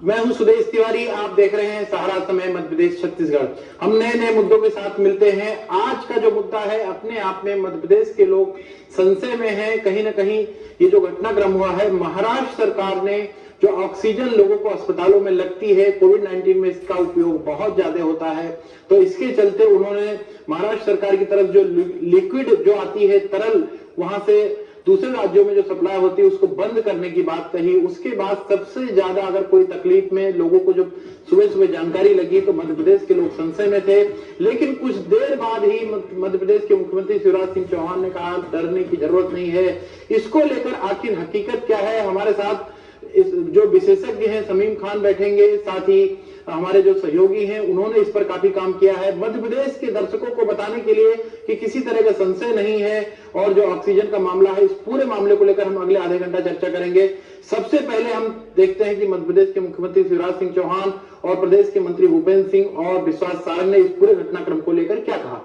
मैं हूं सुदेश तिवारी, आप देख रहे हैं सहारा समय मध्य प्रदेश छत्तीसगढ़। हम नए नए मुद्दों के साथ मिलते हैं। आज का जो मुद्दा है, अपने आप में मध्य प्रदेश के लोग संशय में हैं। कहीं ना कहीं ये जो घटनाक्रम हुआ है, महाराष्ट्र सरकार ने जो ऑक्सीजन लोगों को अस्पतालों में लगती है, कोविड-19 में इसका उपयोग बहुत ज्यादा होता है, तो इसके चलते उन्होंने महाराष्ट्र सरकार की तरफ जो लिक्विड जो आती है तरल, वहां से दूसरे राज्यों में जो सप्लाई होती है उसको बंद करने की बात कही। उसके बाद सबसे ज्यादा अगर कोई तकलीफ में लोगों को जब सुबह सुबह जानकारी लगी तो मध्य प्रदेश के लोग संशय में थे। लेकिन कुछ देर बाद ही मध्य प्रदेश के मुख्यमंत्री शिवराज सिंह चौहान ने कहा डरने की जरूरत नहीं है। इसको लेकर आखिर हकीकत क्या है, हमारे साथ इस जो विशेषज्ञ हैं समीम खान बैठेंगे, साथ ही हमारे जो सहयोगी हैं उन्होंने इस पर काफी काम किया है। मध्य प्रदेश के दर्शकों को बताने के लिए कि किसी तरह का संशय नहीं है और जो ऑक्सीजन का मामला है, इस पूरे मामले को लेकर हम अगले आधे घंटा चर्चा करेंगे। सबसे पहले हम देखते हैं कि मध्य प्रदेश के मुख्यमंत्री शिवराज सिंह चौहान और प्रदेश के मंत्री भूपेंद्र सिंह और विश्वास सारंग ने इस पूरे घटनाक्रम को लेकर क्या कहा।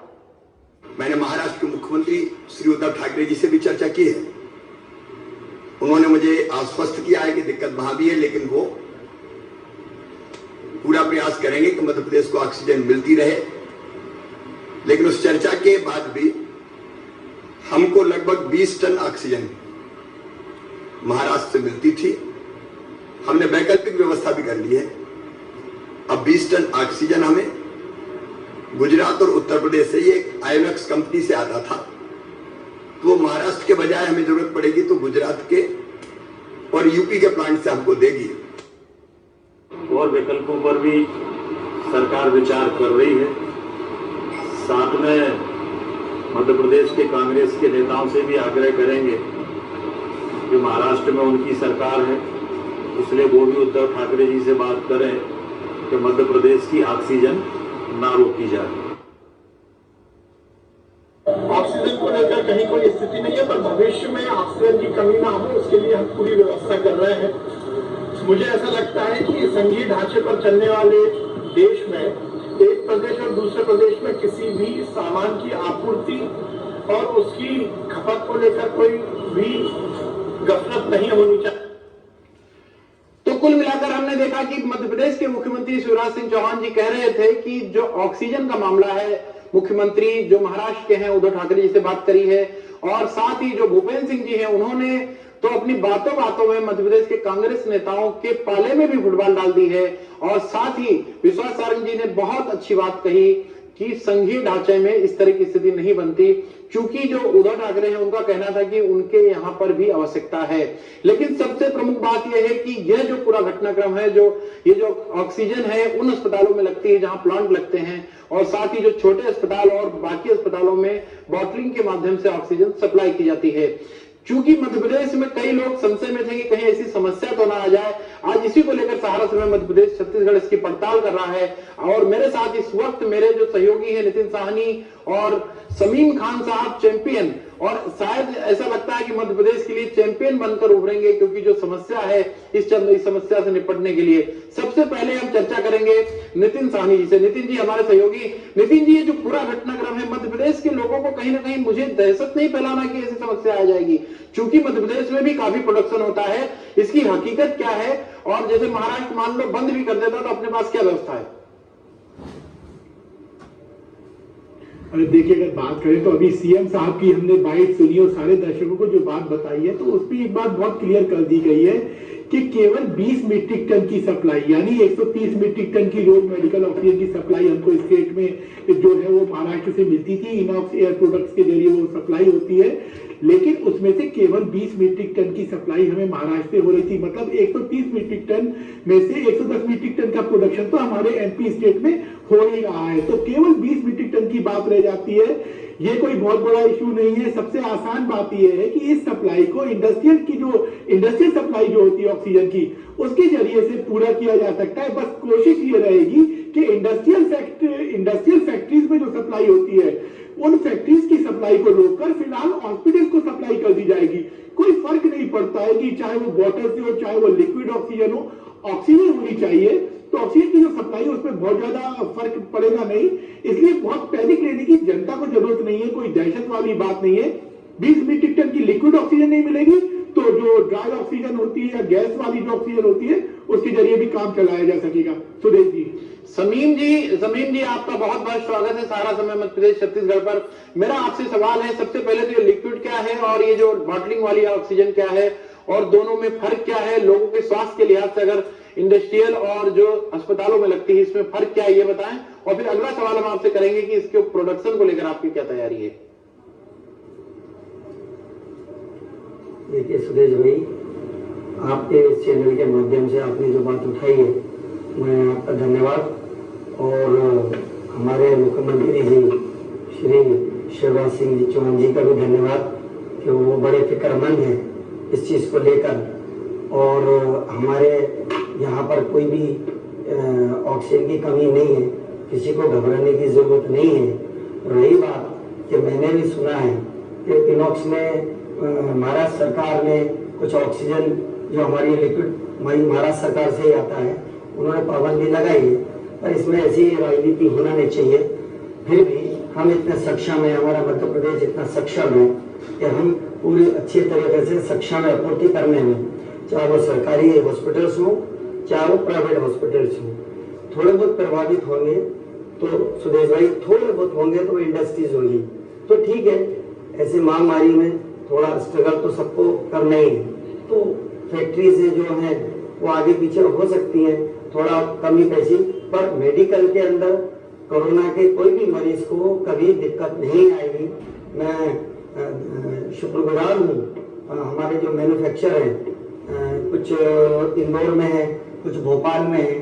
मैंने महाराष्ट्र के मुख्यमंत्री श्री उद्धव ठाकरे जी से भी चर्चा की है। उन्होंने मुझे आश्वस्त किया है कि दिक्कत वहां भी है, लेकिन वो पूरा प्रयास करेंगे कि मध्य प्रदेश को ऑक्सीजन मिलती रहे। लेकिन उस चर्चा के बाद भी हमको लगभग 20 टन ऑक्सीजन महाराष्ट्र से मिलती थी। हमने वैकल्पिक व्यवस्था भी कर ली है। अब 20 टन ऑक्सीजन हमें गुजरात और उत्तर प्रदेश से, ये आयोनेक्स कंपनी से आता था, तो वो महाराष्ट्र के बजाय हमें जरूरत पड़ेगी तो गुजरात के और यूपी के प्लांट से हमको देगी। और विकल्पों पर भी सरकार विचार कर रही है। साथ में मध्य प्रदेश के कांग्रेस के नेताओं से भी आग्रह करेंगे कि महाराष्ट्र में उनकी सरकार है, इसलिए वो भी उद्धव ठाकरे जी से बात करें कि मध्य प्रदेश की ऑक्सीजन ना रोकी जाए। ऑक्सीजन को लेकर कहीं कोई स्थिति नहीं है, पर भविष्य में ऑक्सीजन की कमी ना हो उसके लिए हम पूरी व्यवस्था कर रहे हैं। मुझे ऐसा लगता है कि संघीय ढांचे पर चलने वाले देश में एक प्रदेश और दूसरे प्रदेश में किसी भी सामान की आपूर्ति और उसकी खपत को लेकर कोई भी गफलत नहीं होनी चाहिए। तो कुल मिलाकर हमने देखा कि मध्य प्रदेश के मुख्यमंत्री शिवराज सिंह चौहान जी कह रहे थे कि जो ऑक्सीजन का मामला है, मुख्यमंत्री जो महाराष्ट्र के हैं उद्धव ठाकरे जी से बात करी है, और साथ ही जो भूपेंद्र सिंह जी हैं उन्होंने तो अपनी बातों बातों में मध्य प्रदेश के कांग्रेस नेताओं के पाले में भी फुटबॉल डाल दी है। और साथ ही विश्वास सारंग जी ने बहुत अच्छी बात कही कि संघीय ढांचे में इस तरह की स्थिति नहीं बनती, क्योंकि जो उद्धव ठाकरे हैं उनका कहना था कि उनके यहाँ पर भी आवश्यकता है। लेकिन सबसे प्रमुख बात यह है कि यह जो पूरा घटनाक्रम है, ये जो ऑक्सीजन है उन अस्पतालों में लगती है जहां प्लांट लगते हैं, और साथ ही जो छोटे अस्पताल और बाकी अस्पतालों में बॉटलिंग के माध्यम से ऑक्सीजन सप्लाई की जाती है। चूंकि मध्य प्रदेश में कई लोग संशय में थे कि कहीं ऐसी समस्या तो ना आ जाए, आज इसी को लेकर सहारा समय मध्य प्रदेश छत्तीसगढ़ इसकी पड़ताल कर रहा है। और मेरे साथ इस वक्त मेरे जो सहयोगी हैं नितिन साहनी और समीम खान साहब, चैंपियन, और शायद ऐसा लगता है कि मध्य प्रदेश के लिए चैंपियन बनकर उभरेंगे, क्योंकि जो समस्या है इस समस्या से निपटने के लिए सबसे पहले हम चर्चा करेंगे नितिन साहनी जी से। नितिन जी हमारे सहयोगी। नितिन जी, ये जो पूरा घटनाक्रम है, मध्य प्रदेश के लोगों को कहीं ना कहीं मुझे दहशत नहीं फैलाना कि ऐसी समस्या आ जाएगी, क्योंकि मध्य प्रदेश में भी काफी प्रोडक्शन होता है, इसकी हकीकत क्या है, और जैसे महाराष्ट्र मान लो बंद भी कर देता तो अपने पास क्या व्यवस्था है। अरे देखिए, अगर बात करें तो अभी सीएम साहब की हमने बाइट सुनी और सारे दर्शकों को जो बात बताई है, तो उस पर एक बात बहुत क्लियर कर दी गई है कि केवल 20 मीट्रिक टन की सप्लाई, यानी 130 मीट्रिक टन की रोज मेडिकल ऑक्सीजन की सप्लाई हमको स्टेट में जो है वो महाराष्ट्र से मिलती थी। इनॉक्स एयर प्रोडक्ट्स के जरिए वो सप्लाई होती है, लेकिन उसमें से केवल 20 मीट्रिक टन की सप्लाई हमें महाराष्ट्र से हो रही थी। मतलब 130 मीट्रिक टन में से 110 मीट्रिक टन का प्रोडक्शन तो हमारे एमपी स्टेट में हो ही रहा है, तो केवल 20 मीट्रिक टन की बात रह जाती है। ये कोई बहुत बड़ा इशू नहीं है। सबसे आसान बात यह है कि इस सप्लाई को इंडस्ट्रियल सप्लाई जो होती है ऑक्सीजन की, उसके जरिए से पूरा किया जा सकता है। बस कोशिश ये रहेगी कि इंडस्ट्रियल फैक्ट्रीज में जो सप्लाई होती है, उन फैक्ट्रीज की सप्लाई को रोककर फिलहाल हॉस्पिटल को सप्लाई कर दी जाएगी। कोई फर्क नहीं पड़ता है कि चाहे वो बॉटल से हो, चाहे वो लिक्विड ऑक्सीजन हो, ऑक्सीजन होनी चाहिए। तो ऑक्सीजन की जो सप्लाई है उसमें बहुत ज्यादा फर्क पड़ेगा नहीं, इसलिए बहुत पैनिक लेने की जनता को जरूरत नहीं है, कोई दहशत वाली बात नहीं है। 20 मीट्रिक टन की लिक्विड ऑक्सीजन नहीं मिलेगी तो जो ड्राई ऑक्सीजन होती है या गैस वाली जो ऑक्सीजन होती है उसके जरिए भी काम चलाया जा सकेगा। सुदेश जी। समीम जी आपका बहुत बहुत स्वागत है सारा समय मध्य प्रदेश छत्तीसगढ़ पर। मेरा आपसे सवाल है, सबसे पहले तो ये लिक्विड क्या है और ये जो बॉटलिंग वाली ऑक्सीजन क्या है और दोनों में फर्क क्या है? लोगों के स्वास्थ्य के लिहाज से अगर इंडस्ट्रियल और जो अस्पतालों में लगती है इसमें फर्क क्या है ये बताएं। और फिर अगला सवाल हम आपसे करेंगे कि इसके प्रोडक्शन को लेकर आपकी क्या तैयारी है। देखिए सुदेश भाई, आपके इस चैनल के माध्यम से आपने जो बात उठाई है, मैं आपका धन्यवाद और हमारे मुख्यमंत्री जी श्री शिवराज सिंह जी चौहान जी का भी धन्यवाद कि वो बड़े फिक्रमंद हैं इस चीज़ को लेकर। और हमारे यहाँ पर कोई भी ऑक्सीजन की कमी नहीं है, किसी को घबराने की ज़रूरत नहीं है। रही बात कि मैंने भी सुना है कि इनॉक्स में महाराष्ट्र सरकार ने कुछ ऑक्सीजन जो हमारी लिक्विड महाराष्ट्र सरकार से ही आता है, उन्होंने पाबंदी लगाई है, पर इसमें ऐसी राजनीति होना नहीं चाहिए। फिर भी हम इतने सक्षम है, हमारा मध्य प्रदेश इतना सक्षम है कि हम पूरी अच्छी तरीके से सक्षम है आपूर्ति करने में, चाहे वो सरकारी हॉस्पिटल्स हो चाहे वो प्राइवेट हॉस्पिटल्स हो। थोड़े बहुत प्रभावित होंगे तो सुदेश भाई, थोड़े बहुत होंगे तो इंडस्ट्रीज होगी तो ठीक है, ऐसे महामारी में थोड़ा स्ट्रगल तो सबको करना ही है। तो फैक्ट्रीज जो हैं वो आगे पीछे हो सकती हैं, थोड़ा कमी पैसी, पर मेडिकल के अंदर कोरोना के कोई भी मरीज को कभी दिक्कत नहीं आएगी। मैं शुक्रगुजार हूँ हमारे जो मैन्युफैक्चर हैं, कुछ इंदौर में है, कुछ भोपाल में है,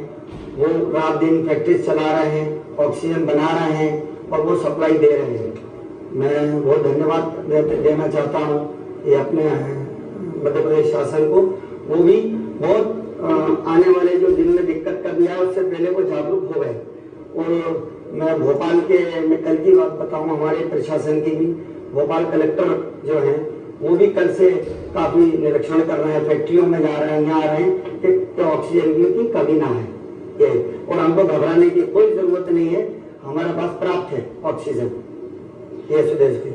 वो रात दिन फैक्ट्रीज चला रहे हैं, ऑक्सीजन बना रहे हैं और वो सप्लाई दे रहे हैं। मैं बहुत धन्यवाद देना चाहता हूँ ये अपने मध्य प्रदेश शासन को। वो भी बहुत आने वाले जो दिन में दिक्कत कभी आए उससे पहले वो जागरूक हो गए। और मैं भोपाल के, मैं कल की बात बताऊँ, हमारे प्रशासन की भी, भोपाल कलेक्टर जो हैं वो भी कल से काफी निरीक्षण कर रहे हैं, फैक्ट्रियों में जा रहे हैं, यहाँ आ रहे हैं कि ऑक्सीजन की कमी ना है ये। और हमको घबराने की कोई जरूरत नहीं है, हमारे पास प्राप्त है ऑक्सीजन। ये सुदेश जी।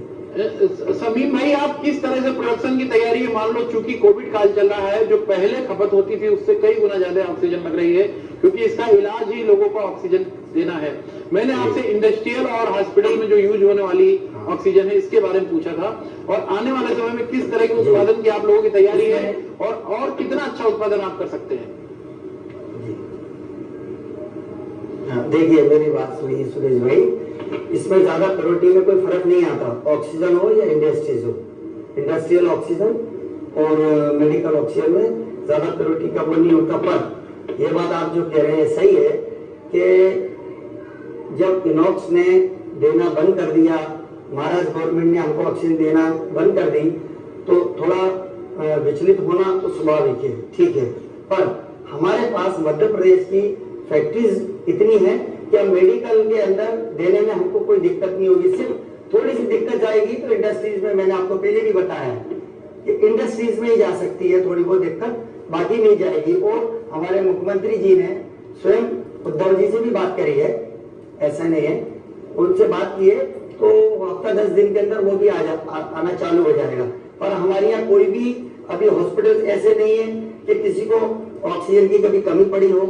समीम भाई, आप किस तरह से प्रोडक्शन की तैयारी है? मान लो चूंकि कोविड काल चल रहा है, जो पहले खपत होती थी उससे कई गुना ज्यादा ऑक्सीजन लग रही है, क्योंकि इसका इलाज ही लोगों को ऑक्सीजन देना है। मैंने आपसे इंडस्ट्रियल और हॉस्पिटल में जो यूज होने वाली ऑक्सीजन है इसके बारे में पूछा था, और आने वाले समय में किस तरह के उत्पादन की आप लोगों की तैयारी है और कितना अच्छा उत्पादन आप कर सकते हैं? देखिए मेरी बात सुनिए सुरेश भाई, इसमें ज्यादा प्रायोरिटी में कोई फर्क नहीं आता, ऑक्सीजन हो या इंडस्ट्रीज हो। इंडस्ट्रियल ऑक्सीजन और मेडिकल ऑक्सीजन में ज्यादा प्रायोरिटी का वो नहीं होता। पर ये बात आप जो कह रहे हैं सही है कि जब इनॉक्स ने देना बंद कर दिया, महाराष्ट्र गवर्नमेंट ने हमको ऑक्सीजन देना बंद कर दी, तो थोड़ा विचलित होना तो स्वाभाविक है, ठीक है। पर हमारे पास मध्य प्रदेश की फैक्ट्रीज इतनी है कि अब मेडिकल के अंदर देने में हमको कोई दिक्कत नहीं होगी। सिर्फ थोड़ी सी दिक्कत जाएगी तो इंडस्ट्रीज में, मैंने आपको पहले भी बताया कि इंडस्ट्रीज में ही जा सकती है थोड़ी बहुत दिक्कत, बाकी नहीं जाएगी। और हमारे मुख्यमंत्री जी ने स्वयं उद्धव जी से भी बात करी है, ऐसा नहीं है, उनसे बात की है, तो हफ्ता 10 दिन के अंदर वो भी आना चालू हो जाएगा। पर हमारे यहाँ कोई भी अभी हॉस्पिटल ऐसे नहीं है कि किसी को ऑक्सीजन की कभी कमी पड़ी हो,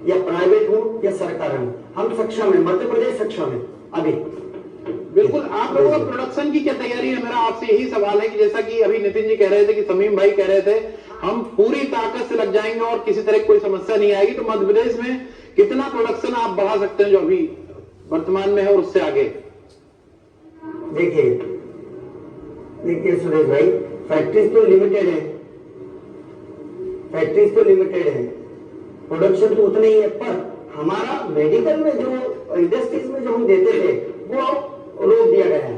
या प्राइवेट हो या सरकार हो। हम सक्षम है, मध्य प्रदेश सक्षम है अभी। बिल्कुल। आप लोगों का प्रोडक्शन की क्या तैयारी है? मेरा आपसे यही सवाल है कि जैसा कि अभी नितिन जी कह रहे थे, कि समीम भाई कह रहे थे, हम पूरी ताकत से लग जाएंगे और किसी तरह की कोई समस्या नहीं आएगी, तो मध्य प्रदेश में कितना प्रोडक्शन आप बढ़ा सकते हैं जो अभी वर्तमान में है और उससे आगे? देखिए सुरेश भाई, फैक्ट्रीज तो लिमिटेड है, प्रोडक्शन तो उतना ही है। पर हमारा मेडिकल में जो इंडस्ट्रीज में जो हम देते थे वो रोक दिया गया है।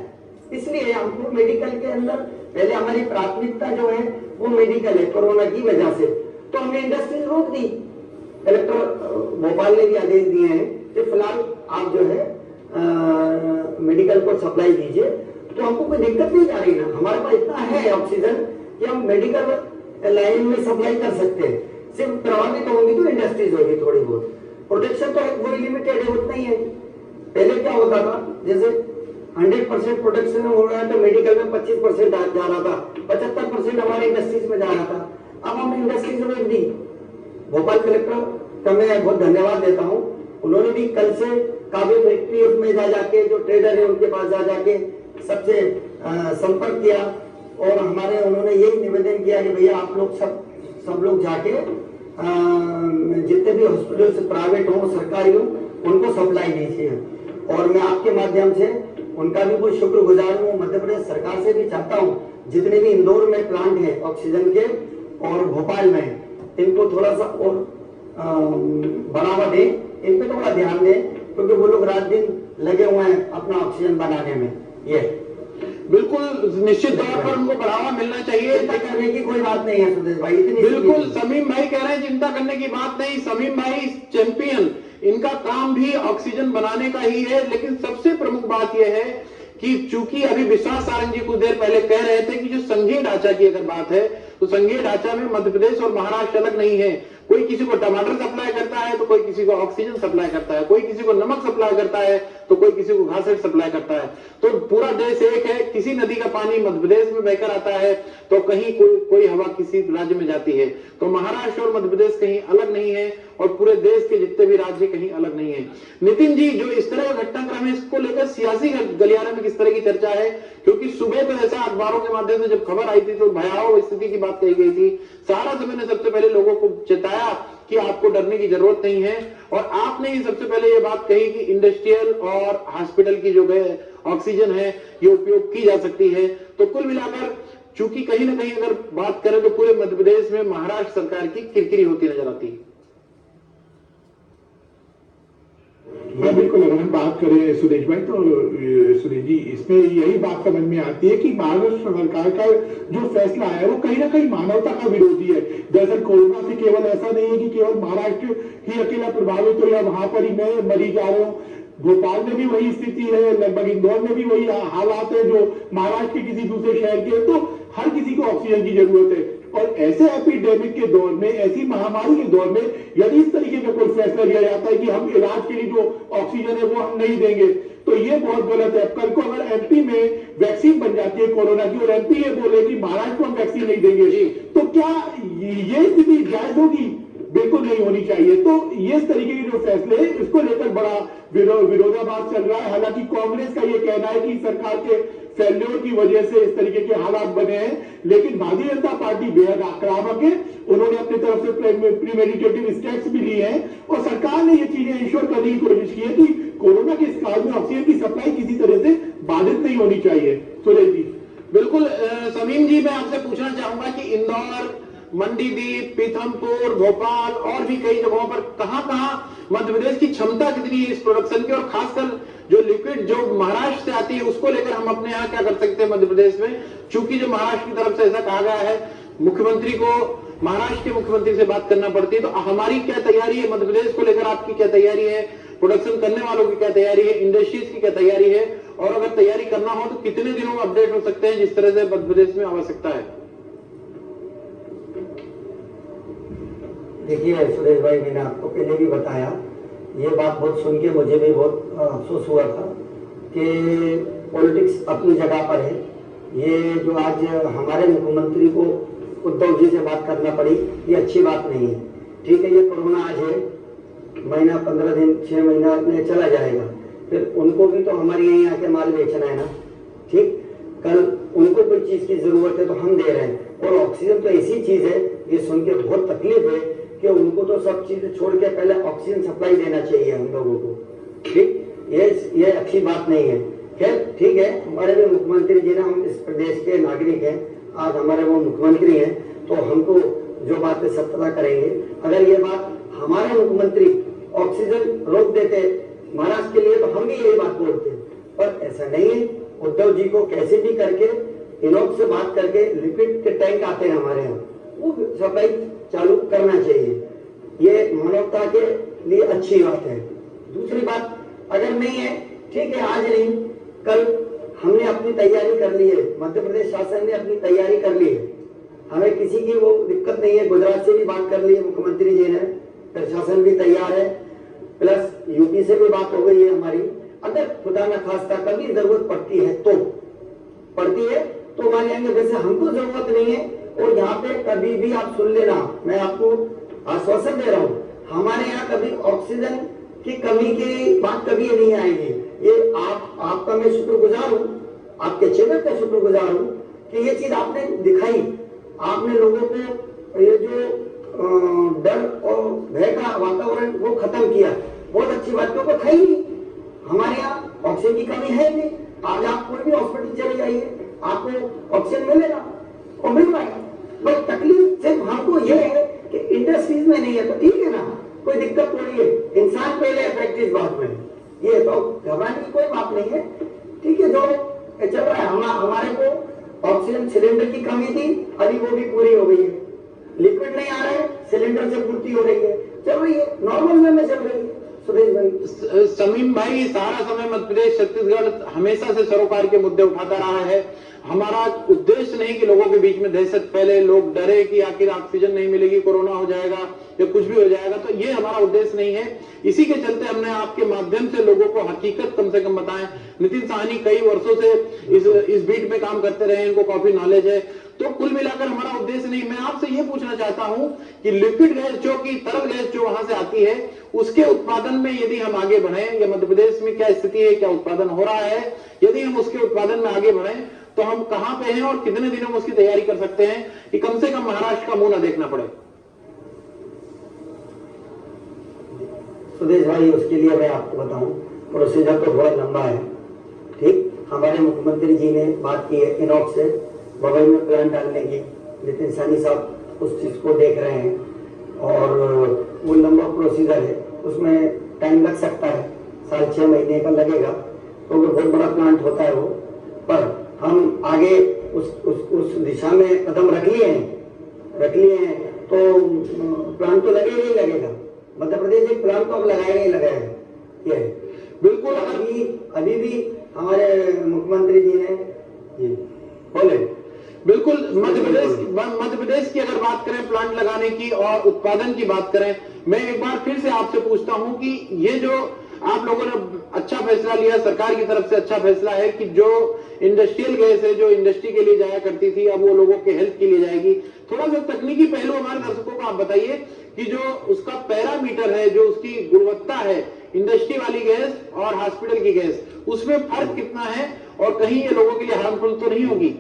इसलिए हमको मेडिकल के अंदर पहले हमारी प्राथमिकता जो है वो मेडिकल है, कोरोना की वजह से, तो हमने इंडस्ट्रीज रोक दी। कलेक्टर भोपाल ने भी आदेश दिए हैं कि फिलहाल आप जो है मेडिकल को सप्लाई दीजिए, तो हमको कोई दिक्कत नहीं जा रही ना। हमारे पास इतना है ऑक्सीजन कि हम मेडिकल लाइन में सप्लाई कर सकते हैं। सिर्फ प्रभावित होंगी तो इंडस्ट्रीज होगी थोड़ी बहुत, प्रोटेक्शन तो वही लिमिटेड है, उतना ही है। पहले क्या होता था, जैसे 100% प्रोटेक्शन हो रहा है तो मेडिकल में 25% जा रहा था, 75% हमारे इंडस्ट्रीज में जा रहा था। अब हमने इंडस्ट्रीज रोक दी, भोपाल कलेक्टर का मैं बहुत धन्यवाद देता हूँ। उन्होंने भी कल से काफी फैक्ट्री में जा जाके जो ट्रेडर है उनके पास जा जाके सबसे संपर्क किया और हमारे उन्होंने यही निवेदन किया कि भैया आप लोग सब लोग जाके जितने भी हॉस्पिटल से प्राइवेट हो सरकारी हो उनको सप्लाई दीजिए। और मैं आपके माध्यम से उनका भी बहुत शुक्रगुजार हूँ। मध्य प्रदेश सरकार से भी चाहता हूँ जितने भी इंदौर में प्लांट है ऑक्सीजन के और भोपाल में, इनको थोड़ा सा और बढ़ावा दें, इन पे थोड़ा ध्यान दें, क्योंकि वो लोग रात दिन लगे हुए हैं अपना ऑक्सीजन बनाने में। ये बिल्कुल निश्चित तौर पर उनको बढ़ावा मिलना चाहिए। चिंता करने की कोई बात नहीं है सुदेश भाई, इतनी बिल्कुल समीम भाई कह रहे हैं चिंता करने की बात नहीं। समीम भाई चैंपियन, इनका काम भी ऑक्सीजन बनाने का ही है। लेकिन सबसे प्रमुख बात यह है कि चूंकि अभी विश्वास सारंग जी कुछ देर पहले कह रहे थे कि जो संघीय ढांचा की अगर बात है तो संघीय ढांचा में मध्य प्रदेश और महाराष्ट्र अलग नहीं है। कोई किसी को टमाटर सप्लाई करता है तो कोई किसी को ऑक्सीजन सप्लाई करता है, कोई किसी को नमक सप्लाई करता है तो कोई किसी को घासलेट सप्लाई करता है। तो पूरा देश एक है। किसी नदी का पानी मध्य प्रदेश में बहकर आता है तो कहीं कोई हवा किसी राज्य में जाती है। तो महाराष्ट्र और मध्य प्रदेश कहीं अलग नहीं है और पूरे देश के जितने भी राज्य कहीं अलग नहीं है। नितिन जी, जो इस तरह का घटनाक्रम है इसको लेकर सियासी गलियारे में किस तरह की चर्चा है? क्योंकि सुबह तो ऐसा अखबारों के माध्यम से जब खबर आई थी तो भयावह स्थिति की बात कही गई थी। सहारा समय ने सबसे पहले लोगों को चेताया कि आपको डरने की जरूरत नहीं है और आपने ही सबसे पहले ये बात कही कि इंडस्ट्रियल और हॉस्पिटल की जो ऑक्सीजन है ये उपयोग की जा सकती है। तो कुल मिलाकर चूंकि कहीं ना कहीं अगर बात करें तो पूरे मध्य प्रदेश में महाराष्ट्र सरकार की किरकिरी होती नजर आती है। हाँ बिल्कुल, अगर हम बात करें सुरेश भाई तो सुरेश जी इसमें यही बात समझ में आती है कि महाराष्ट्र सरकार का जो फैसला है वो कहीं ना कहीं मानवता का विरोधी है। दरअसल कोरोना से केवल ऐसा नहीं है कि केवल महाराष्ट्र ही अकेला प्रभावित हो या वहां पर ही मैं मरी जा रहा हूँ। भोपाल में भी वही स्थिति है, लगभग इंदौर में भी वही हालात है जो महाराष्ट्र के किसी दूसरे शहर के। तो हर किसी को ऑक्सीजन की जरूरत है और ऐसे एपिडेमिक के दौर में, ऐसी महामारी के दौर में यदि इस तरीके का कोई फैसला लिया जाता है कि हम इलाज के लिए जो ऑक्सीजन है वो हम नहीं देंगे तो ये बहुत गलत है। कल को अगर एमपी में वैक्सीन बन जाती है कोरोना की और एमपी ये बोले कि महाराष्ट्र को हम वैक्सीन नहीं देंगे तो क्या ये स्थिति जायज होगी? बिल्कुल नहीं होनी चाहिए। तो ये इस तरीके के जो फैसले हैं इसको लेकर बड़ा विरोधाभास चल रहा है। हालांकि कांग्रेस का ये कहना है कि सरकार के फेल्योर की वजह से इस तरीके के हालात बने हैं, लेकिन भारतीय जनता पार्टी बेहद आक्रामक है। उन्होंने अपनी तरफ से प्रीमेडिटेटिव स्टेप्स भी लिए हैं और सरकार ने ये चीजें इंश्योर करने की कोशिश की है कि कोरोना के इस काल में ऑक्सीजन की सप्लाई किसी तरह से बाधित नहीं होनी चाहिए। सुरेश जी बिल्कुल। समीम जी, मैं आपसे पूछना चाहूंगा कि इंदौर, मंडीदीप, पीथमपुर, भोपाल और भी कई जगहों पर कहां मध्य प्रदेश की क्षमता कितनी है इस प्रोडक्शन की और खासकर जो लिक्विड जो महाराष्ट्र से आती है उसको लेकर हम अपने यहाँ क्या कर सकते हैं मध्य प्रदेश में? चूंकि जो महाराष्ट्र की तरफ से ऐसा कहा गया है मुख्यमंत्री को महाराष्ट्र के मुख्यमंत्री से बात करना पड़ती है, तो हमारी क्या तैयारी है? मध्य प्रदेश को लेकर आपकी क्या तैयारी है? प्रोडक्शन करने वालों की क्या तैयारी है? इंडस्ट्रीज की क्या तैयारी है? और अगर तैयारी करना हो तो कितने दिनों में अपडेट हो सकते हैं जिस तरह से मध्य प्रदेश में आवश्यकता है? देखिए सुरेश भाई, मैंने आपको पहले भी बताया, ये बात बहुत सुन के मुझे भी बहुत अफसोस हुआ था कि पॉलिटिक्स अपनी जगह पर है। ये जो आज हमारे मुख्यमंत्री को उद्धव जी से बात करना पड़ी, ये अच्छी बात नहीं है। ठीक है, ये कोरोना आज है, महीना 15 दिन 6 महीना में चला जाएगा, फिर उनको भी तो हमारे यहीं आके माल बेचना है ना। ठीक, कल उनको कोई चीज की जरूरत है तो हम दे रहे हैं। और ऑक्सीजन तो ऐसी चीज है, ये सुन के बहुत तकलीफ है कि उनको तो सब चीज छोड़ के पहले ऑक्सीजन सप्लाई देना चाहिए हम लोगों को। ठीक, ये अच्छी बात नहीं है। खैर ठीक है, हमारे भी मुख्यमंत्री जी ने, हम इस प्रदेश के नागरिक हैं, आज हमारे वो मुख्यमंत्री हैं, तो हमको जो बात है सब पता करेंगे। अगर ये बात हमारे मुख्यमंत्री ऑक्सीजन रोक देते महाराष्ट्र के लिए तो हम भी यही बात बोलते, पर ऐसा नहीं है। उद्धव जी को कैसे भी करके इनोक्स से बात करके लिक्विड के टैंक आते हैं हमारे यहाँ, वो सप्लाई चालू करना चाहिए। ये मानवता के लिए अच्छी बात है। दूसरी बात, अगर नहीं है ठीक है, आज नहीं कल हमने अपनी तैयारी कर ली है, मध्य प्रदेश शासन ने अपनी तैयारी कर ली है, हमें किसी की वो दिक्कत नहीं है। गुजरात से भी बात कर ली है मुख्यमंत्री जी ने, प्रशासन भी तैयार है, प्लस यूपी से भी बात हो गई है हमारी। अगर खुदा न खास्ता कभी जरूरत पड़ती है तो मान लेंगे, वैसे हमको जरूरत नहीं है। और यहाँ पे कभी भी आप सुन लेना, मैं आपको आश्वासन दे रहा हूँ, हमारे यहाँ कभी ऑक्सीजन की कमी की बात कभी नहीं आएगी। ये आपका मैं शुक्रगुजार हूँ, आपके चैनल का शुक्रगुजार हूँ कि ये चीज आपने दिखाई, आपने लोगों को ये जो डर और भय का वातावरण वो खत्म किया, बहुत अच्छी बात। क्योंकि था ही नहीं, हमारे यहाँ ऑक्सीजन की कमी है नहीं। आज आप कोई भी हॉस्पिटल चले जाइए, आपको ऑक्सीजन मिलेगा और मिल रहा है। बस तकलीफ सिर्फ हमको ये है कि इंडस्ट्रीज में नहीं है, तो ठीक है ना, कोई दिक्कत थोड़ी है, इंसान पहले इफेक्ट इस बात में, ये तो घबराने की कोई बात नहीं है। ठीक है, जो चल रहा है, हमारे को ऑक्सीजन सिलेंडर की कमी थी, अभी वो भी पूरी हो गई है। लिक्विड नहीं आ रहा है, सिलेंडर से पूर्ति हो रही है, चल रही है, नॉर्मल वे में चल रही है। सुरेश भाई, समीम भाई, सारा समय मध्य प्रदेश छत्तीसगढ़ हमेशा से सरोकार के मुद्दे उठाता रहा है। हमारा उद्देश्य नहीं कि लोगों के बीच में दहशत फैले, लोग डरे कि आखिर ऑक्सीजन नहीं मिलेगी, कोरोना हो जाएगा या कुछ भी हो जाएगा, तो ये हमारा उद्देश्य नहीं है। इसी के चलते हमने आपके माध्यम से लोगों को हकीकत कम से कम बताएं। नितिन साहनी कई वर्षों से इस बीट में काम करते रहे, इनको काफी नॉलेज है। तो कुल मिलाकर हमारा उद्देश्य नहीं, मैं आपसे ये पूछना चाहता हूं कि लिक्विड गैस जो कि तरल गैस जो वहां से आती है, उसके उत्पादन में यदि हम आगे बढ़े, या मध्य प्रदेश में क्या स्थिति है, क्या उत्पादन हो रहा है, यदि हम उसके उत्पादन में आगे बढ़े तो हम कहां पे हैं और कितने दिनों में उसकी तैयारी कर सकते हैं कि कम से कम महाराष्ट्र का मुंह ना देखना पड़े। सुदेश भाई, उसके लिए मैं आपको बताऊं, प्रोसीजर तो बहुत लंबा है। ठीक, हमारे मुख्यमंत्री जी ने बात की है इनॉक्स से बगल में प्लांट डालने की, नितिन साहनी साहब उस चीज को देख रहे हैं और वो लंबा प्रोसीजर है, उसमें टाइम लग सकता है, 6.5 महीने का लगेगा, तो बहुत बड़ा प्लांट होता है वो। पर हम आगे उस दिशा में कदम रख लिए हैं, तो प्लांट तो लगेगा ही लगेगा। मध्य प्रदेश एक प्लांट तो अब लगाएगा ही लगाएगा, ये बिल्कुल। अभी भी हमारे मुख्यमंत्री जी ने बोले, बिल्कुल। मध्य प्रदेश की अगर बात करें प्लांट लगाने की और उत्पादन की बात करें, मैं एक बार फिर से आपसे पूछता हूं कि ये जो आप लोगों ने अच्छा फैसला लिया, सरकार की तरफ से अच्छा फैसला है कि जो इंडस्ट्रियल गैस है, जो इंडस्ट्री के लिए जाया करती थी, अब वो लोगों के हेल्थ के लिए जाएगी। थोड़ा सा तकनीकी पहलू हमारे दर्शकों को आप बताइए कि जो उसका पैरामीटर है, जो उसकी गुणवत्ता है, इंडस्ट्री वाली गैस और हॉस्पिटल की गैस, उसमें फर्क कितना है और कहीं ये लोगों के लिए हार्मफुल तो नहीं होगी?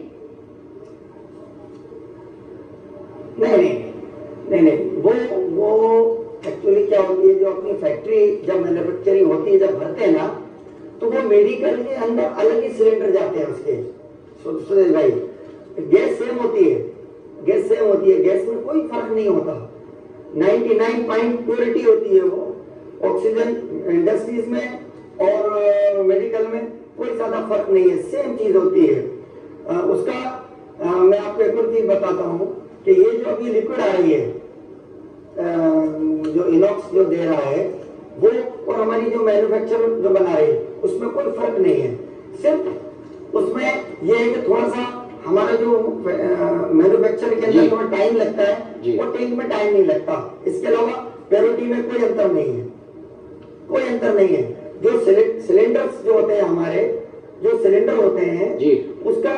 नहीं, वो एक्चुअली क्या होती है, जो अपनी फैक्ट्री जब मैन्युफैक्चरिंग होती है, जब भरते हैं ना, तो वो मेडिकल के अंदर अलग ही सिलेंडर जाते हैं उसके। सुरेश भाई, गैस सेम होती है, गैस में कोई फर्क नहीं होता, 99 पॉइंट प्योरिटी होती है वो। ऑक्सीजन इंडस्ट्रीज में और मेडिकल में कोई ज्यादा फर्क नहीं है, सेम चीज होती है। उसका मैं आपको एक और चीज बताता हूँ कि ये जो अभी लिक्विड आ रही है, जो इनॉक्स जो दे रहा है वो, और हमारी जो मैन्युफैक्चर जो बना रही है, उसमें कोई फर्क नहीं है। सिर्फ उसमें ये है कि थोड़ा सा हमारा जो मैन्युफैक्चर के अंदर थोड़ा टाइम लगता है, वो टैंक में टाइम नहीं लगता। इसके अलावा प्योरिटी में कोई अंतर नहीं है। जो सिलेंडर्स जो होते हैं, हमारे जो सिलेंडर होते हैं उसका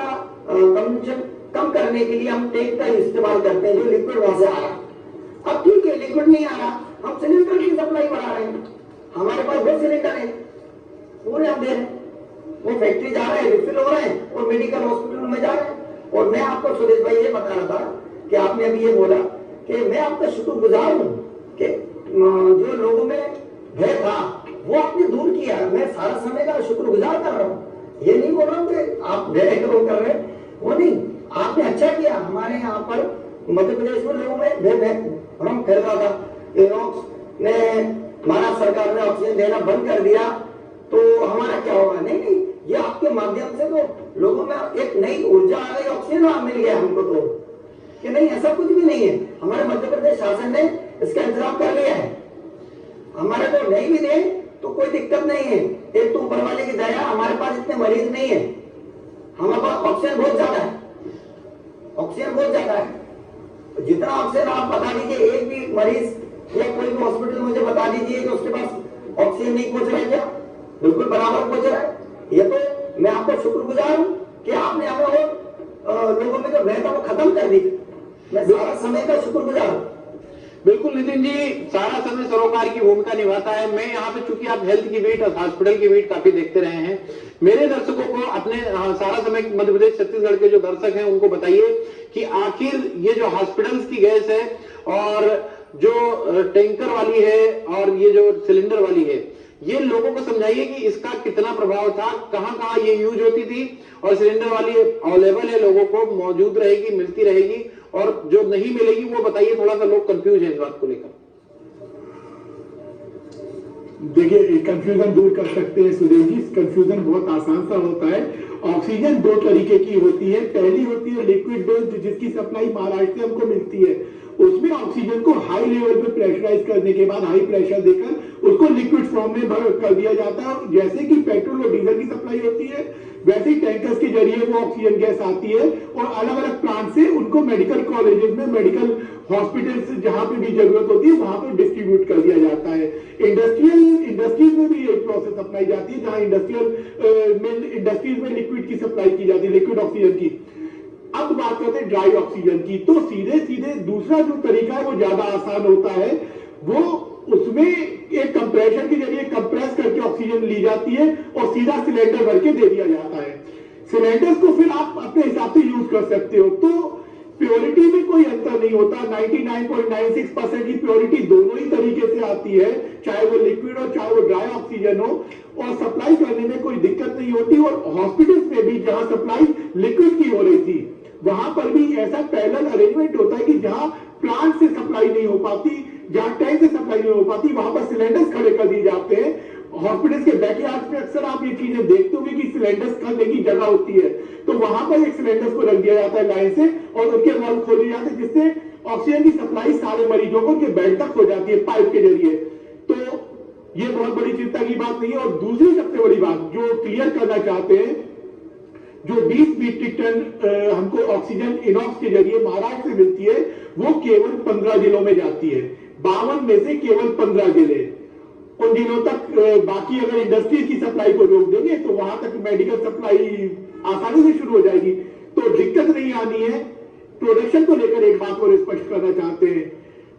कंजम्पशन कम करने के लिए हम टैंक का इस्तेमाल करते हैं, जो लिक्विड वहां से आ रहा है। अब ठीक है, लिक्विड नहीं आ रहा, हम सिलेंडर की सप्लाई बढ़ा रहे हैं, हमारे पास 2 सिलेंडर है, पूरे हम दे रहे हैं, वो फैक्ट्री जा रहे हैं, रिफिल हो रहे हैं और मेडिकल हॉस्पिटल में जा रहे हैं। और मैं आपको सुरेश भाई ये बता रहा था कि आपने अभी ये बोला कि मैं आपका शुक्रगुजार हूँ कि जो लोगों में भय था वो आपने दूर किया। मैं सारा समय का शुक्रगुजार कर रहा हूँ, ये नहीं बोल रहा हूँ कि आप भय कर रहे, वो नहीं, आपने अच्छा किया। हमारे यहाँ पर मध्य प्रदेश में लोगों में भ्रम फैल रहा था, इनॉक्स ने, महाराष्ट्र सरकार ने ऑक्सीजन देना बंद कर दिया तो हमारा क्या होगा। नहीं, ये आपके माध्यम से तो लोगों में एक नई ऊर्जा आ गई, ऑक्सीजन मिल गया हमको, तो कि नहीं, ऐसा कुछ भी नहीं है। हमारे मध्य प्रदेश शासन ने इसका इंतजाम कर लिया है, हमारे को नहीं भी दे तो कोई दिक्कत नहीं है। एक तो ऊपर वाले की दया, हमारे पास इतने मरीज नहीं है, हमारे पास ऑक्सीजन बहुत ज्यादा है, जितना ऑक्सीजन आप बता दीजिए, एक भी मरीज या कोई भी हॉस्पिटल मुझे बता दीजिए कि उसके पास ऑक्सीजन नहीं पहुंच रहा है क्या? बिल्कुल बराबर पहुंच रहा है। ये तो मैं आपका शुक्रगुजार हूँ कि आपने हमें और लोगों में जो भय था वो खत्म कर दी। मैं सारा समय का शुक्रगुजार हूँ। बिल्कुल नितिन जी, सारा समय सरोकार की भूमिका निभाता है। मैं यहाँ पे, चूंकि आप हेल्थ की बीट और हॉस्पिटल की बीट काफी देखते रहे हैं, मेरे दर्शकों को अपने सारा समय मध्य प्रदेश छत्तीसगढ़ के जो दर्शक हैं उनको बताइए कि आखिर ये जो हॉस्पिटल्स की गैस है और जो टैंकर वाली है और ये जो सिलेंडर वाली है, ये लोगों को समझाइए कि इसका कितना प्रभाव था, कहां कहां ये यूज होती थी, और सिलेंडर वाली अवेलेबल है, लोगों को मौजूद रहेगी, मिलती रहेगी, और जो नहीं मिलेगी वो बताइए। थोड़ा सा लोग कंफ्यूज है इस बात को लेकर। देखिए, कंफ्यूजन दूर कर सकते हैं सुरेश जी। कंफ्यूजन बहुत आसान सा होता है। ऑक्सीजन दो तरीके की होती है। पहली होती है लिक्विड डोज, जिसकी सप्लाई महाराष्ट्र से हमको मिलती है। उसमें ऑक्सीजन को हाई लेवल पे प्रेशराइज करने के बाद, हाई प्रेशर देकर उसको लिक्विड फॉर्म में भर कर दिया जाता है। जैसे कि पेट्रोल और डीजल की सप्लाई होती है, वैसे ही टैंकर्स के जरिए वो ऑक्सीजन गैस आती है और अलग अलग प्लांट से उनको मेडिकल कॉलेजेस में, मेडिकल हॉस्पिटल्स जहां पे भी जरूरत होती है वहां पे डिस्ट्रीब्यूट कर दिया जाता है। इंडस्ट्रीज में भी एक प्रोसेस अपनाई जाती है, जहां इंडस्ट्रीज में लिक्विड की सप्लाई की जाती है, लिक्विड ऑक्सीजन की। अब बात करते हैं ड्राई ऑक्सीजन की, तो सीधे सीधे दूसरा जो तरीका है वो ज्यादा आसान होता है। वो उसमें एक कंप्रेशर के जरिए कंप्रेस करके ऑक्सीजन ली जाती है और सीधा सिलेंडर भर के दे दिया जाता है। सिलेंडर्स को फिर आप अपने हिसाब से यूज कर सकते हो। तो प्योरिटी में कोई अंतर नहीं होता। 99.96% की प्योरिटी दोनों ही तरीके से आती है, चाहे वो लिक्विड हो चाहे वो ड्राई ऑक्सीजन हो, और सप्लाई करने में कोई दिक्कत नहीं होती। और हॉस्पिटल्स में भी जहां सप्लाई लिक्विड की हो रही थी, वहां पर भी ऐसा पैरेलल अरेंजमेंट होता है कि जहां प्लांट से सप्लाई नहीं हो पाती, जहां टैंक से सप्लाई नहीं हो पाती, वहां पर सिलेंडर्स खड़े कर दिए जाते हैं। हॉस्पिटल्स के बैकयार्ड में अक्सर आप ये चीजें देखते होंगे कि सिलेंडर्स खड़ने की जगह होती है, तो वहां पर एक सिलेंडर्स को रख दिया जाता है लाइन से और उनके वाल्व खोले जाते हैं, जिससे ऑक्सीजन की सप्लाई सारे मरीजों को उनके बेड तक हो जाती है पाइप के जरिए। तो ये बहुत बड़ी चिंता की बात नहीं है। और दूसरी सबसे बड़ी बात जो क्लियर करना चाहते हैं, जो 20 मीट्रिक टन हमको ऑक्सीजन इनॉक्स के जरिए महाराष्ट्र से मिलती है, वो केवल 15 जिलों में जाती है। 52 में से केवल 15 जिले। उन दिनों तक बाकी अगर इंडस्ट्रीज की सप्लाई को रोक देंगे तो वहां तक मेडिकल सप्लाई आसानी से शुरू हो जाएगी, तो दिक्कत नहीं आनी है। प्रोडक्शन को लेकर एक बात और स्पष्ट करना चाहते हैं,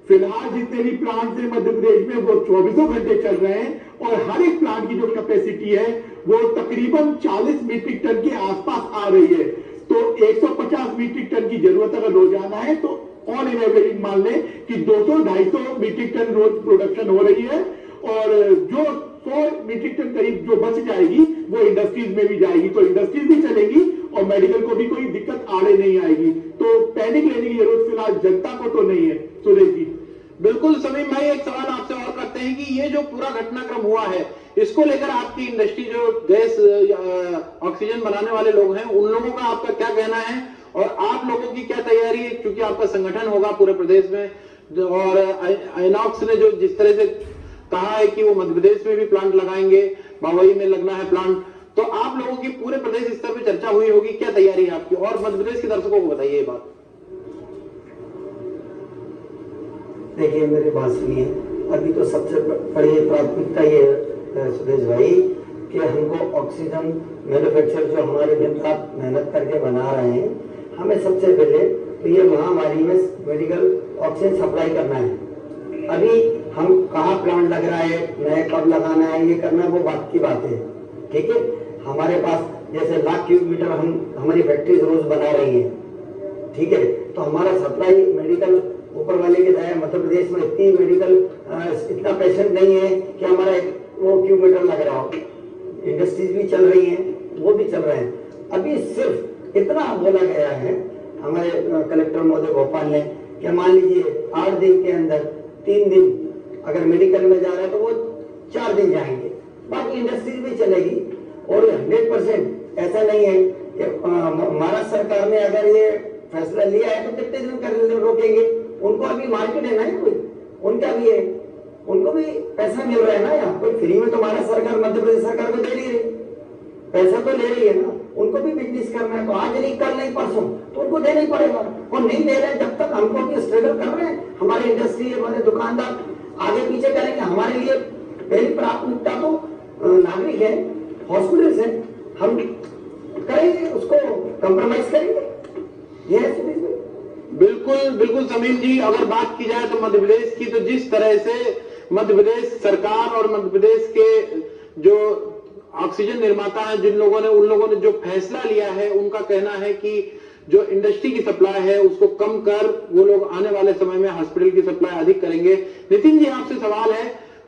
फिलहाल जितने भी प्लांट है मध्य प्रदेश में वो 24 घंटे चल रहे हैं और हर एक प्लांट की जो कैपेसिटी है वो तकरीबन 40 मीट्रिक टन के आसपास आ रही है। तो 150 मीट्रिक टन की जरूरत अगर रोजाना है तो ऑन एन एवरेज मान लें कि 200-250 मीट्रिक टन रोज प्रोडक्शन हो रही है, और जो 100 मीट्रिक टन करीब जो बच जाएगी वो इंडस्ट्रीज में भी जाएगी, तो इंडस्ट्रीज भी चलेगी और मेडिकल को भी कोई दिक्कत आड़े नहीं आएगी। तो पैनिक लेने की जरूरत फिलहाल जनता को तो नहीं है। सुरेश जी, बिल्कुल समीम भाई, एक सवाल आपसे और करते हैं कि ये जो पूरा घटनाक्रम हुआ है, इसको लेकर आपकी इंडस्ट्री, जो गैस ऑक्सीजन बनाने वाले लोग हैं, उन लोगों का आपका क्या कहना है और आप लोगों की क्या तैयारी है? क्योंकि आपका संगठन होगा पूरे प्रदेश में, और आइनॉक्स ने जो जिस तरह से कहा है कि वो मध्य प्रदेश में भी प्लांट लगाएंगे, बावई में लगना है प्लांट, तो आप लोगों की पूरे प्रदेश स्तर पर चर्चा हुई होगी, क्या तैयारी है आपकी? और मध्य प्रदेश के दर्शकों को बताइए ये बात। देखिए, मेरी बात सुनिए। अभी तो सबसे बड़ी प्राथमिकता ये सुरेश भाई कि हमको ऑक्सीजन मैन्युफैक्चर जो हमारे दिन रात मेहनत करके बना रहे हैं, हमें सबसे पहले तो ये महामारी में मेडिकल ऑक्सीजन सप्लाई करना है। अभी हम कहाँ प्लांट लग रहा है, नया कब लगाना है, ये करना वो बात की बात है, ठीक है। हमारे पास जैसे लाख क्यूब मीटर हमारी फैक्ट्री रोज बना रही है, ठीक है, तो हमारा सप्लाई मेडिकल ऊपर वाले की दया, मध्य प्रदेश में इतनी मेडिकल इतना पेशेंट नहीं है कि हमारा वो क्यूब मीटर लग रहा हो। इंडस्ट्रीज भी चल रही हैं, वो भी चल रहे हैं। अभी सिर्फ इतना बोला गया है हमारे कलेक्टर महोदय भोपाल ने कि मान लीजिए 8 दिन के अंदर 3 दिन अगर मेडिकल में जा रहे हैं तो वो 4 दिन जाएंगे, बाकी इंडस्ट्रीज भी चलेगी। और 100% ऐसा नहीं है कि महाराष्ट्र सरकार ने अगर ये फैसला लिया है तो कितने दिन कर रोकेंगे? उनको अभी मार्केट है ना, कोई उनका भी है, उनको भी पैसा मिल रहा है ना। यहाँ कोई फ्री में तो महाराष्ट्र सरकार मध्य प्रदेश सरकार को दे रही है, पैसा तो ले रही है ना। उनको भी बिजनेस करना है, तो आज नहीं कल नहीं परसों तो उनको देना ही पड़ेगा। और नहीं दे रहे जब तक हमको भी स्ट्रगल कर रहे हैं, हमारे इंडस्ट्री हमारे दुकानदार आगे पीछे करेंगे। हमारे लिए पहली प्राथमिकता तो नागरिक है, हॉस्पिटल्स है, हम करेंगे उसको, कंप्रोमाइज करेंगे। ये है बिल्कुल बिल्कुल समीम जी, अगर बात की जाए तो मध्य प्रदेश की, तो जिस तरह से मध्य प्रदेश सरकार और मध्य प्रदेश के जो ऑक्सीजन निर्माता हैं, उन लोगों ने जो फैसला लिया है, उनका कहना है कि जो इंडस्ट्री की सप्लाई है उसको कम कर वो लोग आने वाले समय में हॉस्पिटल की सप्लाई अधिक करेंगे। नितिन जी, आपसे सवाल है,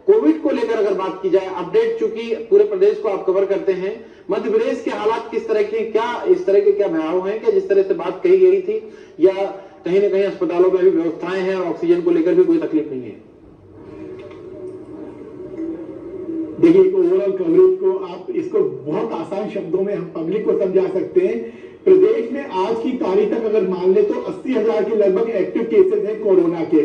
कोविड को लेकर अगर बात की जाए, अपडेट चूंकि पूरे प्रदेश को आप कवर करते हैं, मध्य प्रदेश के हालात किस तरह के, क्या इस तरह के क्या भयावह हैं, क्या जिस तरह से बात कही गई थी, या कहीं ना कहीं अस्पतालों में भी व्यवस्थाएं हैं और ऑक्सीजन को लेकर भी कोई तकलीफ नहीं है? देखिए, ओवरऑल कवरेज को आप इसको बहुत आसान शब्दों में हम पब्लिक को समझा सकते हैं। प्रदेश में आज की तारीख तक अगर मान ले तो 80,000 के लगभग एक्टिव केसेस हैं कोरोना के।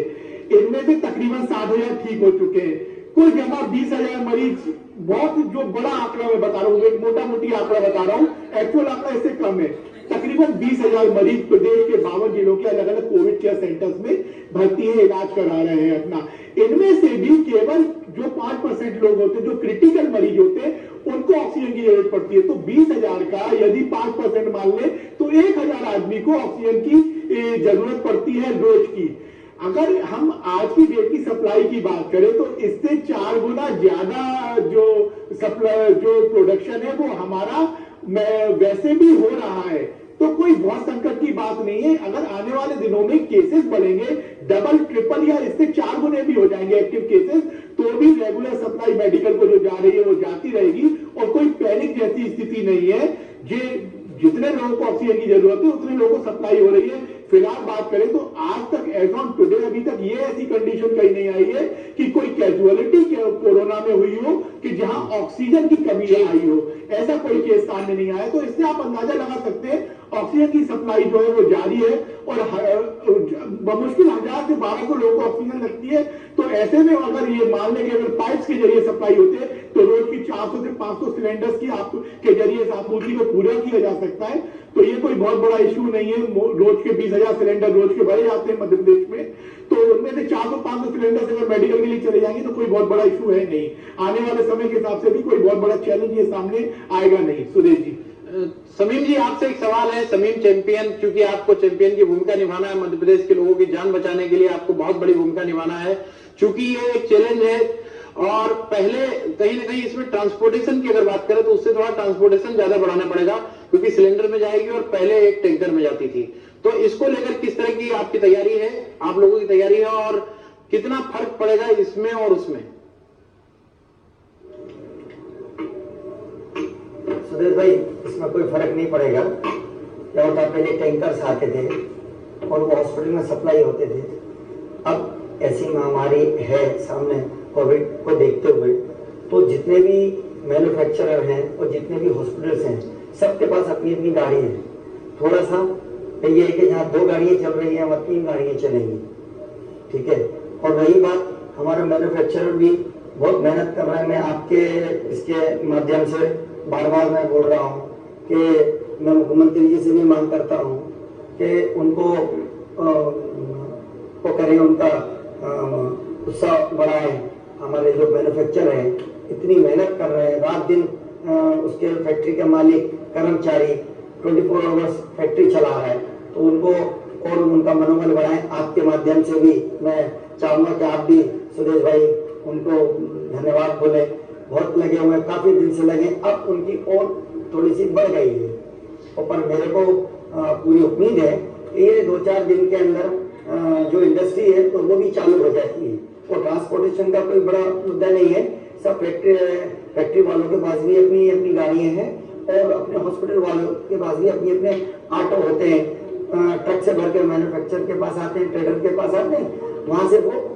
इनमें से तकरीबन 60,000 ठीक हो चुके हैं। कुल जमा 20,000 मरीज, बहुत जो बड़ा आंकड़ा मैं बता रहा हूँ, एक मोटा मोटी आंकड़ा बता रहा हूँ, एक्चुअल आंकड़ा इससे कम है। तकरीबन 20,000 मरीज प्रदेश के 52 जिलों के अलग अलग कोविड केयर सेंटर्स में भर्ती है, इलाज करा रहे हैं अपना। इनमें से भी केवल जो 5% लोग होते हैं, जो क्रिटिकल मरीज होते हैं, उनको ऑक्सीजन की जरूरत पड़ती है। तो 20,000 का यदि 5% मान ले तो 1,000 आदमी को ऑक्सीजन की जरूरत पड़ती है रोज की। अगर हम आज की डेट की सप्लाई की बात करें तो इससे 4 गुना ज्यादा जो सप्लाई, जो प्रोडक्शन है, वो हमारा वैसे भी हो रहा है। तो कोई बहुत संकट की बात नहीं है। अगर आने वाले दिनों में केसेस बढ़ेंगे, डबल ट्रिपल या इससे 4 गुने भी हो जाएंगे एक्टिव केसेस, तो भी रेगुलर सप्लाई मेडिकल को जो जा रही है वो जाती रहेगी और कोई पैनिक जैसी स्थिति नहीं है। जितने लोगों को ऑक्सीजन की जरूरत है उतने लोगों को सप्लाई हो रही है। फिलहाल बात करें तो आज तक एज ऑन टुडे अभी तक ये ऐसी कंडीशन कहीं नहीं आई है कि कोई कैजुअलिटी कोरोना में हुई हो कि जहां ऑक्सीजन की कमी आई हो, ऐसा कोई केस सामने नहीं आया। तो इससे आप अंदाजा लगा सकते हैं ऑक्सीजन की सप्लाई जो है वो जारी है और बमुश्किल 1000 से 1200 लोगों को ऑक्सीजन लगती है। तो ऐसे में अगर ये मान लें कि अगर पाइप्स के जरिए सप्लाई होते हैं तो रोज की 400 से 500 सिलेंडर्स की आपके जरिए से आपूर्ति को पूरा किया जा सकता है। तो ये कोई बहुत बड़ा इश्यू नहीं है। रोज के 20,000 सिलेंडर रोज के भरे जाते हैं मध्य प्रदेश में, तो उनमें से 400-500 सिलेंडर अगर मेडिकल के लिए चले जाएंगे तो कोई बहुत बड़ा इश्यू है नहीं। आने वाले समय के हिसाब से भी कोई बहुत बड़ा चैलेंज ये सामने आएगा नहीं। सुदेश जी। समीम जी, आपसे एक सवाल है। समीम चैंपियन, क्योंकि आपको चैंपियन की भूमिका निभाना है, मध्य प्रदेश के लोगों की जान बचाने के लिए आपको बहुत बड़ी भूमिका निभाना है। चूंकि ये एक चैलेंज है और पहले कहीं ना कहीं इसमें ट्रांसपोर्टेशन की अगर बात करें तो उससे थोड़ा ट्रांसपोर्टेशन ज्यादा बढ़ाना पड़ेगा, क्योंकि सिलेंडर में जाएगी और पहले एक टैंकर में जाती थी। तो इसको लेकर किस तरह की आपकी तैयारी है, आप लोगों की तैयारी है, और कितना फर्क पड़ेगा इसमें और उसमें? सुदेश भाई, इसमें कोई फर्क नहीं पड़ेगा। क्या होता, पहले टैंकर्स आते थे और वो हॉस्पिटल में सप्लाई होते थे। अब ऐसी महामारी है सामने कोविड को देखते हुए, तो जितने भी मैन्युफैक्चरर हैं और जितने भी हॉस्पिटल्स हैं, सबके पास अपनी अपनी गाड़ी है। थोड़ा सा ये है कि जहाँ 2 गाड़ियाँ चल रही हैं वहाँ 3 गाड़ियाँ चलेंगी, ठीक है। और रही बात, हमारा मैन्युफैक्चरर भी बहुत मेहनत कर रहा है। मैं आपके इसके माध्यम से बार बार मैं बोल रहा हूँ कि मैं मुख्यमंत्री जी से भी मांग करता हूँ कि उनको करें, उनका उत्साह बढ़ाएं। हमारे जो मैन्युफैक्चर हैं इतनी मेहनत कर रहे हैं, रात दिन उसके फैक्ट्री के मालिक कर्मचारी 24 आवर्स फैक्ट्री चला रहा है, तो उनको और उनका मनोबल बढ़ाएं। आपके माध्यम से भी मैं चाहूंगा कि आप भी सुदेश भाई उनको धन्यवाद बोले। बहुत लगे हुए, काफी दिन से लगे, अब उनकी और थोड़ी सी बढ़ गई है। और पर मेरे को पूरी उम्मीद है कि ये 2-4 दिन के अंदर जो इंडस्ट्री है तो वो भी चालू हो जाती है। और ट्रांसपोर्टेशन का कोई बड़ा मुद्दा नहीं है। सब फैक्ट्री वालों के पास भी अपनी अपनी गाड़ियां हैं और अपने हॉस्पिटल वालों के पास भी अपने अपने ऑटो होते हैं। ट्रक से भर के मैन्युफैक्चरर के पास आते हैं, ट्रेडर के पास आते हैं, वहां से वो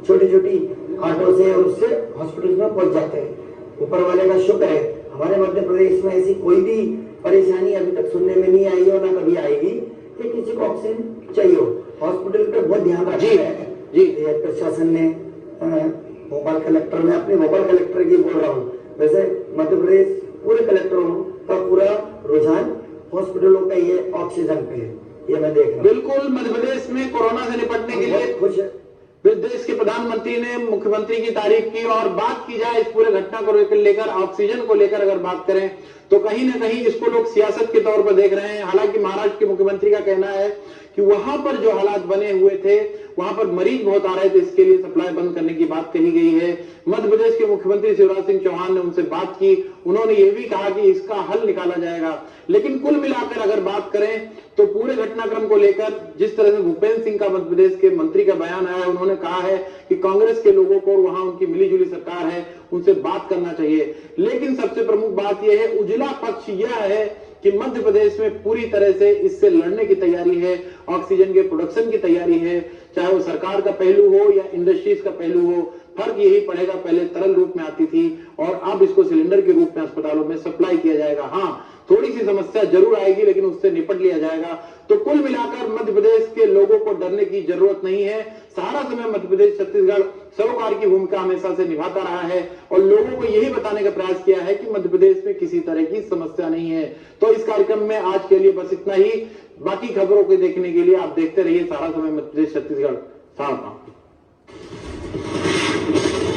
छोटी छोटी ऑटो से और उससे हॉस्पिटल में पहुंच जाते हैं। ऊपर वाले का शुक्र है, हमारे मध्य प्रदेश में ऐसी कोई भी परेशानी अभी तक सुनने में नहीं आई और ना कभी आएगी कि किसी को ऑक्सीजन चाहिए हो। हॉस्पिटल पे बहुत ध्यान रखा है जी प्रशासन ने। भोपाल कलेक्टर, मैं अपने भोपाल कलेक्टर की बोल रहा हूँ, वैसे मध्य प्रदेश पूरे कलेक्टरों का पूरा रुझान हॉस्पिटलों का ये ऑक्सीजन पे है, ये मैं देख रहा हूँ। बिल्कुल, मध्य प्रदेश में कोरोना से निपटने के लिए खुश है। देश के प्रधानमंत्री मंत्री ने मुख्यमंत्री की तारीफ की। और बात की जाए इस पूरे घटना को लेकर, ऑक्सीजन को लेकर अगर बात करें तो कहीं ना कहीं इसको लोग सियासत के तौर पर देख रहे हैं। हालांकि महाराष्ट्र के मुख्यमंत्री का कहना है कि वहां पर जो हालात बने हुए थे, वहां पर मरीज बहुत आ रहे थे, इसके लिए सप्लाई बंद करने की बात कही गई है। मध्य प्रदेश के मुख्यमंत्री शिवराज सिंह चौहान ने उनसे बात की, उन्होंने ये भी कहा कि इसका हल निकाला जाएगा। लेकिन कुल मिलाकर अगर बात करें तो पूरे घटनाक्रम को लेकर जिस तरह से भूपेंद्र सिंह का मध्य प्रदेश के मंत्री का बयान आया, उन्होंने कहा है कि कांग्रेस के लोगों को, वहां उनकी मिलीजुली सरकार है, उनसे बात करना चाहिए। लेकिन सबसे प्रमुख बात यह है, उजला पक्ष यह है कि मध्य प्रदेश में पूरी तरह से इससे लड़ने की तैयारी है, ऑक्सीजन के प्रोडक्शन की तैयारी है, चाहे वो सरकार का पहलू हो या इंडस्ट्रीज का पहलू हो। फर्क यही पड़ेगा, पहले तरल रूप में आती थी और अब इसको सिलेंडर के रूप में अस्पतालों में सप्लाई किया जाएगा। हाँ, थोड़ी सी समस्या जरूर आएगी, लेकिन उससे निपट लिया जाएगा। तो कुल मिलाकर मध्य प्रदेश के लोगों को डरने की जरूरत नहीं है। सारा समय मध्य प्रदेश छत्तीसगढ़ सरोकार की भूमिका हमेशा से निभाता रहा है और लोगों को यही बताने का प्रयास किया है कि मध्य प्रदेश में किसी तरह की समस्या नहीं है। तो इस कार्यक्रम में आज के लिए बस इतना ही। बाकी खबरों को देखने के लिए आप देखते रहिए सारा समय मध्य प्रदेश छत्तीसगढ़।